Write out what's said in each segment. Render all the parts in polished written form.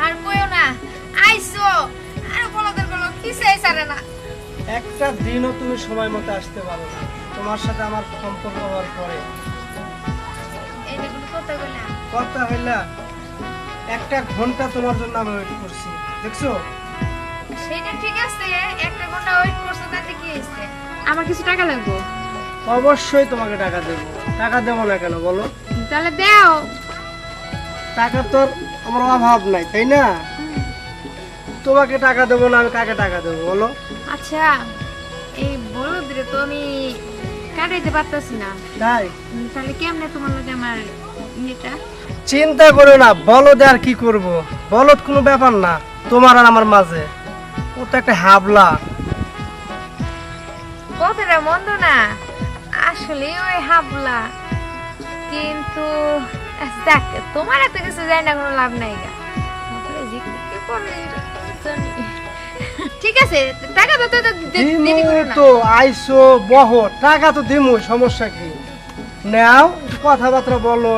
আর কইও না, আইছো আর বলদের বলো কি চাইছারে না। একটা দিনও তুমি সময় মতো আসতে পারো না, তোমার সাথে আমার সম্পর্ক হওয়ার পরে। এইটা কোনো কথা কইলা? কথা হইলা, একটা ঘন্টা তোমার জন্য আমি ওয়েট করছি, দেখছো? সেটা ঠিক আছে, একটা ঘন্টা ওয়েট করছো তাতে কি হইছে? আমার কিছু টাকা লাগবে। অবশ্যই তোমাকে টাকা দেবো, টাকা দেবো না কেন বলো? তাহলে দাও। টাকা তো আমার অভাব নাই, তাই না? তোমাকে টাকা দেবো না, আমি কাকে টাকা দেবো বলো? আচ্ছা, এই বলদরে তো আমি কাটাইতে পারতাছি না, তাই তাহলে কেমনে তোমার লগে আমার এটা? চিন্তা করো না, বলদ আর কি করব, বলদ কোনো ব্যাপার না তোমার আর আমার মাঝে, ও তো একটা হাবলা। কথাটা মন্দ না, আসলে ওই হাবলা, কিন্তু দেখ তোমার এত কিছু যাই না, কোনো লাভ নাই গা। ঠিক আছে, টাকা তো দিদি করো না। তো আইসো বহ, টাকা তো দিমু, সমস্যা কি? নাও একটু কথাবার্তা বলো,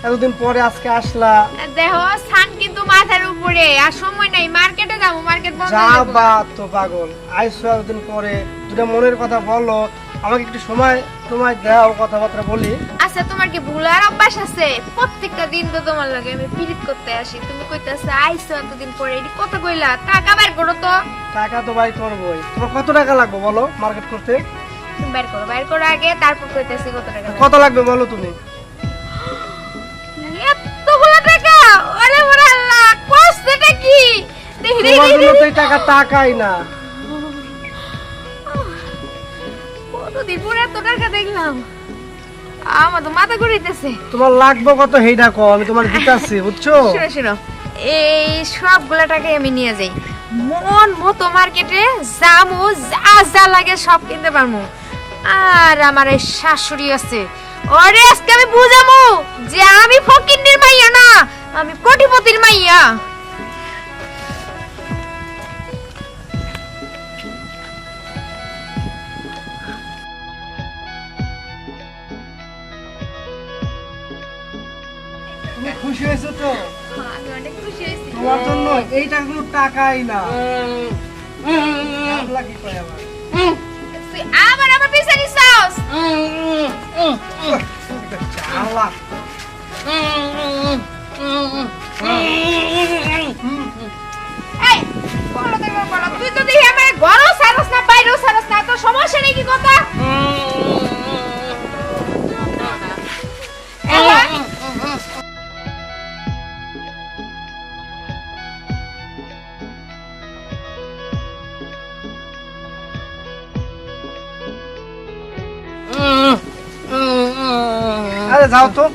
এতদিন পরে আজকে আসলা। দেখো সান কিন্তু মাথার উপরে, আর সময় নাই, মার্কেটে যাবো, মার্কেট বন্ধ হয়ে যাবে। যাবা তো পাগল, আইসো এতদিন পরে, দুটা মনের কথা বলো, আমাকে একটু সময় তোমায় দাও, কথাবার্তা বলি। আচ্ছা, তোমার কি ভুলার অভ্যাস আছে? প্রত্যেকটা দিন তো তোমার লাগে আমি পিরিত করতে আসি, তুমি কইতাছো আইছো এতদিন পরে, এটি কত কইলা? টাকা বের করো তো। টাকা তো বাই করবোই, তোমার কত টাকা লাগবে বলো মার্কেট করতে? তুমি বের করো আগে, তারপর কইতাছি কত টাকা লাগবে। কত লাগবে বলো তুমি? এতগুলো টাকা? আরে ওরে আল্লাহ, কষ্টটা কি? দেখি তোমার জন্য তো এই টাকা টাকাই না। কতদিন পরে এত টাকা দেখলাম, আমার তো মাথা ঘুরাইতেছে। তোমার লাগবে কত হেইডা কও, আমি তোমার দিতাছি, বুঝছো? শোনো শোনো, এই সবগুলা টাকাই আমি নিয়ে যাই, মন মতো মার্কেটে যামু, যা যা লাগে সব কিনতে পারমু। আর আমার এই শাশুড়ি আছে, ওরে আজকে আমি বুঝামু যে আমি ফকিন্নির মাইয়া না, আমি কোটিপতির মাইয়া। তুমি খুশি হয়েছো তো? আমি অনেক খুশি হয়েছি। তোমার জন্য এই টাকাগুলো টাকাই না। হাবলা কি কয় আবার? তুই আবার আমার পিছে নিছাস। চালা। এই বড় দেখো বড়, তুই তো দেখি আমার ঘরও সারস না, বাইরেও সারস না, তো সমস্যা নেই কি কথা? আরে যাও তো।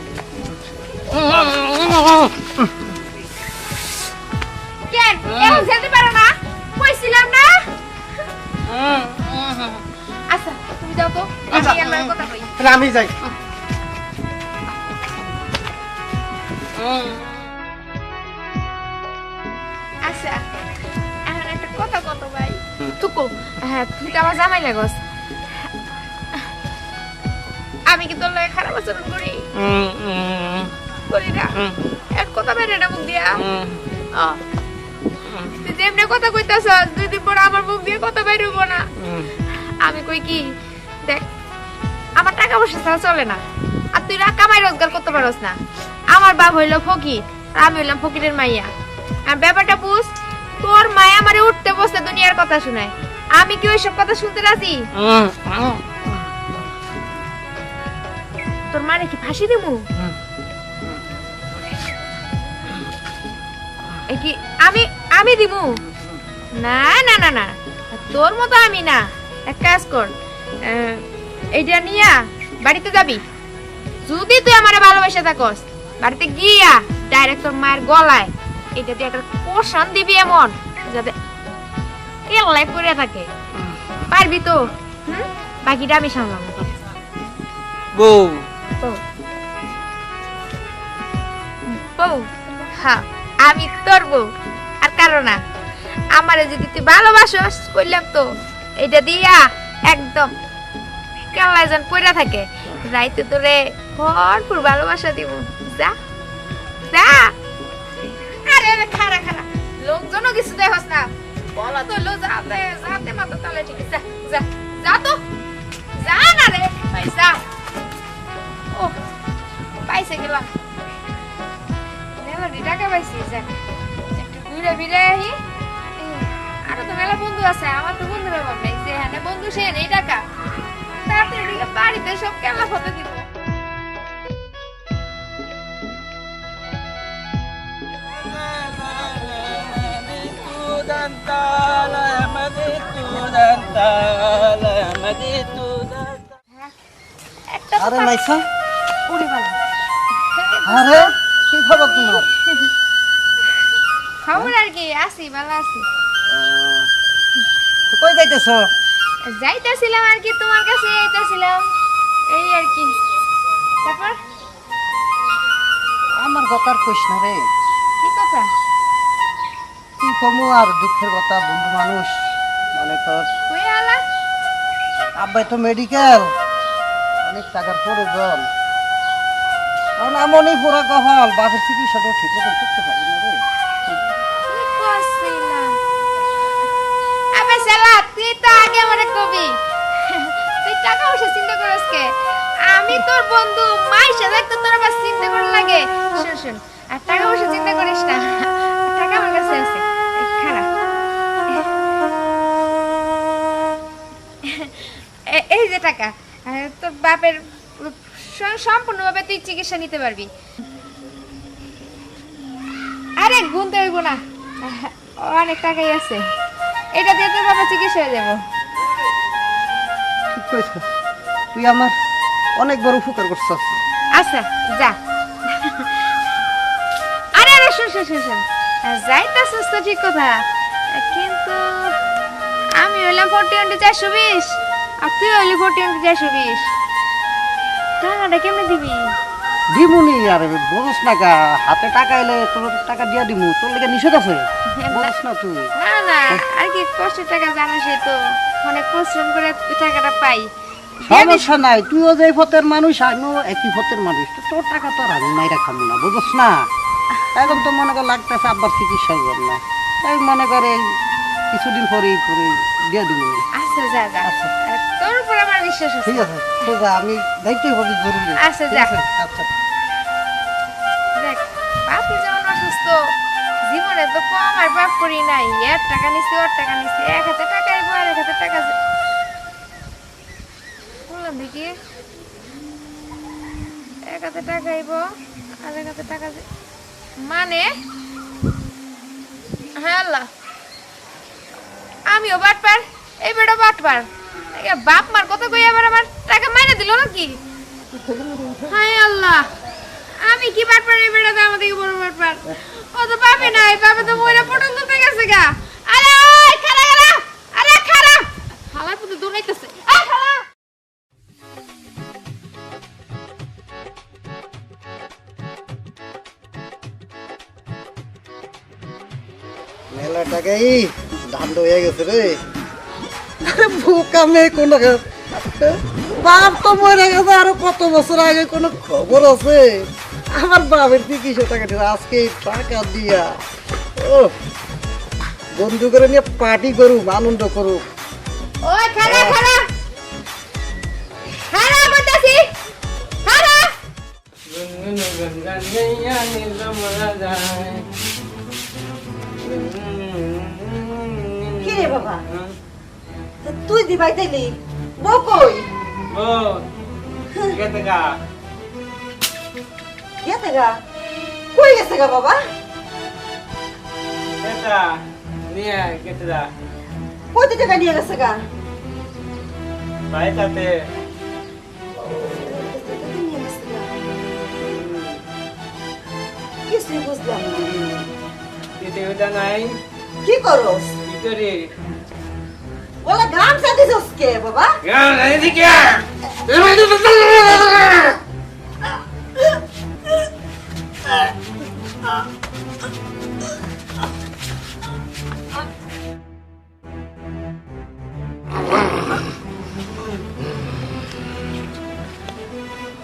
কেন এখন যেতে পারো না? কইছিলাম না। আচ্ছা তুমি যাও তো, আচ্ছা। আমি আমার কথা কই। তাহলে আমি যাই। আচ্ছা, এখন একটা কথা কত ভাই। তুকু, হ্যাঁ তুই তো আমার জামাই লাগস, আমি কি তোর লাগে খারাপ আচরণ করি? করি না? এক কথা বেরে না মুখ দিয়া। তুই যেমনি কথা কইতাছ, 2 দিন পর আমার মুখ দিয়ে কথা বের হইব না। আমি কই কি, দেখ আমার টাকা পয়সা ছাড়া চলে না, আর তুই কামাই রোজগার করতে পারস না। আমার বাপ হইলো ফকির, আর আমি হইলাম ফকিরের মাইয়া। আর ব্যাপারটা বুঝ, তোর মায়া আমারে উঠতে বসতে দুনিয়ার কথা শোনায়, আমি কি ওইসব কথা শুনতে রাজি? তোর মারে কি ফাঁসি দিমু? কি আমি আমি দিমু? না না না না, তোর মতো আমি না। এক কাজ কর, এইটা নিয়া বাড়িতে যাবি, যদি তুই আমারে ভালোবাসা থাকস, বাড়িতে গিয়া ডাইরেক্ট তোর মায়ের গলায় এটা দিয়ে একটা পোষণ দিবি, এমন যাতে কেল্লাই পড়ে থাকে। পারবি তো? বাকিটা আমি সামলাম। বউ বউ, হ্যাঁ আমি তোর বউ, আর কারো না। আমারে যদি তুই ভালোবাসস, কইলাম তো এটা দিয়া একদম কেল্লাই যেন পড়ে থাকে, রাইতে তোরে ভরপুর ভালোবাসা দিব। যা যা। আরে কিছু দেখছ না বলো তো লো যাতে যাতে মাথা তালে ঠিক আছে যা যা তো যা না রে পয়সা ও পাইছে গেলাম মেলা টাকা পাইছি যা একটু ঘুরে ফিরে আহি আরো তো মেলা বন্ধু আছে আমার তো বন্ধুর অভাব নেই যে হ্যাঁ বন্ধু সে নেই টাকা তাড়াতাড়ি বাড়িতে সব কেলা হতে দিব একটা তো আরে নাইসা উড়ে ভালো আরে কি খবর তোমার খবর আর কি আসি ভালো আছি তো কই যাইতেছ যাইতেছিলাম আর কি তোমার কাছে যাইতেছিলাম এই আর কি তারপর আমার কথার কইস না রে কি কথা কি কমু আর দুঃখের কথা বন্ধু মানুষ মনে কর কই আলা আব্বাই তো মেডিকেল অনেক টাকার প্রয়োজন কারণ এমনই পুরা কহল বাপের চিকিৎসাটা ঠিক মতন করতে পারি না রে কি করছিলা আবে শালা তুই তো আগে আমারে কবি তুই টাকা পয়সা চিন্তা করিস কে আমি তোর বন্ধু মাইশা দেখতে তোর আবার চিন্তা করা লাগে শুন শুন আর টাকা পয়সা চিন্তা করিস না টাকা আমার কাছে আছে এই খারাপ এই যে টাকা তোর বাপের সম্পূর্ণভাবে তুই চিকিৎসা নিতে পারবি আরে গুনতে হইব না অনেক টাকাই আছে এটা দিয়ে তোর বাবা চিকিৎসা হয়ে যাবো ঠিক কইছ তুই আমার অনেক বড় উপকার করছস আচ্ছা যা আরে আরে শুন শুন শুন শুন যাইতাছিস তো ঠিক কথা কিন্তু আমি হইলাম 40-420 আর তুই হইলি 40-420 টাকাটা কেমনে দিবি দিমুনি আর বুঝছ না গা হাতে টাকা এলে তোর টাকা দিয়া দিমু তোর লেগে নিষেধ আছে বুঝছ না তুই না না আর কি কষ্টের টাকা জানিসই তো অনেক পরিশ্রম করে টাকাটা পাই সমস্যা নাই তুইও যে পথের মানুষ আমিও একই পথের মানুষ তো তোর টাকা তো আর আমি মাইরা খাবো না বুঝছ না এখন তো মনে কর লাগতেছে আব্বার চিকিৎসার জন্য তাই মনে করে কিছুদিন পরেই করে দিয়ে দিব আচ্ছা যা যা আচ্ছা। তোর উপর আমার বিশ্বাস আছে ঠিক আছে তো যা আমি দায়িত্বই হবে জরুরি আচ্ছা, ঠিক যা। আছে? আচ্ছা দেখ বাপে যেমন অসুস্থ জীবনে তো কম আর বাপ করি নাই এর টাকা নিছি ওর টাকা নিছি এক হাতে টাকা আইবো আর এক হাতে টাকা বললাম দেখি এক হাতে টাকা আইবো আর এক হাতে টাকা মানে হ্যাঁ আল্লাহ আমিও বাটপার এই বেটা বাটপার বাপ মার কথা কই আবার আমার টাকা মাইনে দিল নাকি হায় আল্লাহ আমি কি বাটপার এই বেটা তো আমাদের বড় বাটপার ও তো পাবে নাই পাবে তো মইরা পটল তুলতে গেছে গা আরে ওই খারা খারা আরে খারা হালা পুতো দৌড়াইতেছে আয় খারা মেলা টাকাই ধান হয়ে গেছে রে আরে বোকা মেয়ে কোন বাপ তো মরে গেছে আরো কত বছর আগে কোনো খবর আছে আমার বাপের চিকিৎসা টাকা দিল আজকে এই টাকা দিয়া ও বন্ধু করে নিয়ে পার্টি করুক আনন্দ করুক ওই খারা খারা খারা বলতাছি খারা কি রে বাবা তুই দিবাই দিলি বউ কই গেতে গা কই গেছে গা বাবা কইতে টাকা নিয়ে গেছে গা কিছুই বুঝলাম না কি করস বলে গামছা দিছস কে বাবা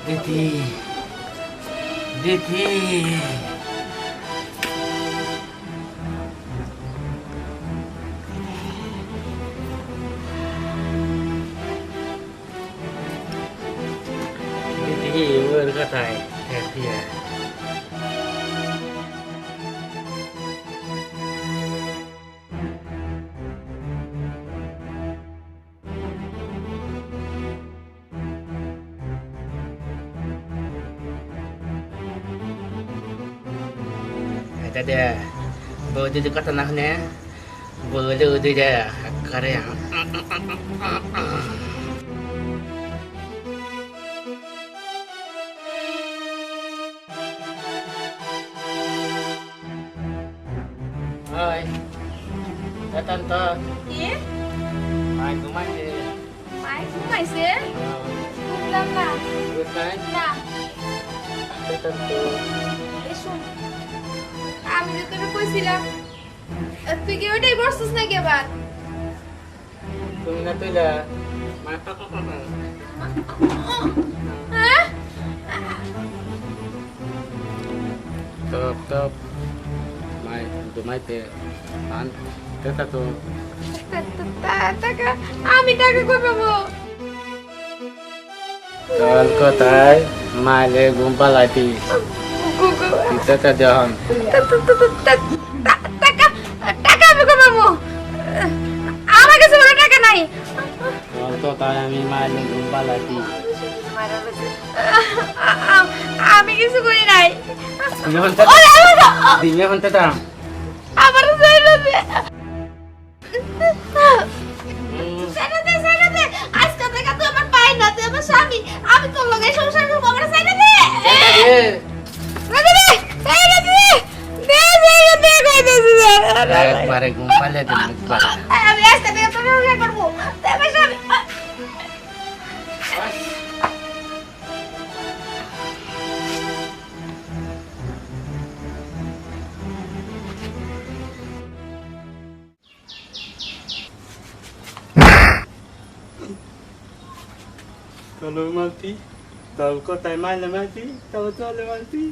দিদি দিদি কোথায় হ্যাঁ এটা দে বউ যদি কথা না শুনে বলে উঠে যায় করে Hai, tante, কি mai ঘুমাইছে মাই ঘুমাইছে ঘুমলাম না গুড নাইট না tante এই শোন আমি যে তোকে কইছিলাম তুই কি ওটাই বসছিস নাকি আবার তুমি না তুইলা হ্যাঁ top mai ঘুমাইতে আন তেতা তো টাকা আমি টাকা কই পাবো চল কোথায় মাইলে ঘুম পালাইতি তেতা যখন টাকা টাকা আমি কই পাবো আমার কাছে বড় টাকা নাই চল কোথায় আমি মাইলে ঘুম পালাইতি আমি কিছু করি নাই যখন ওরে আমার দিনে হন তেতা আমার সাইডে সাইডে আজকে থেকে তুই আমার পাই না তুই আমার স্বামী আমি তোর লগে সংসার করব আমার সাইডে দে একবারে ঘুম পালে দিন একবারে আমি আজকে থেকে তোর সংসার করব তুই আমার স্বামী চলো মালতি চল কোথায় মাইলে মালতি চলো চলে মালতি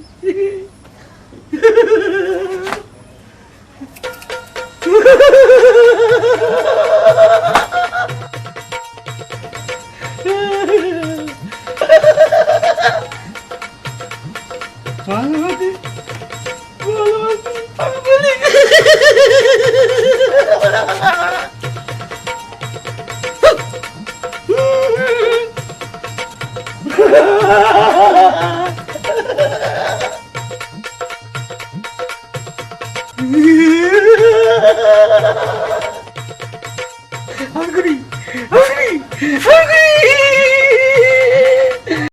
মালতি আমি বলি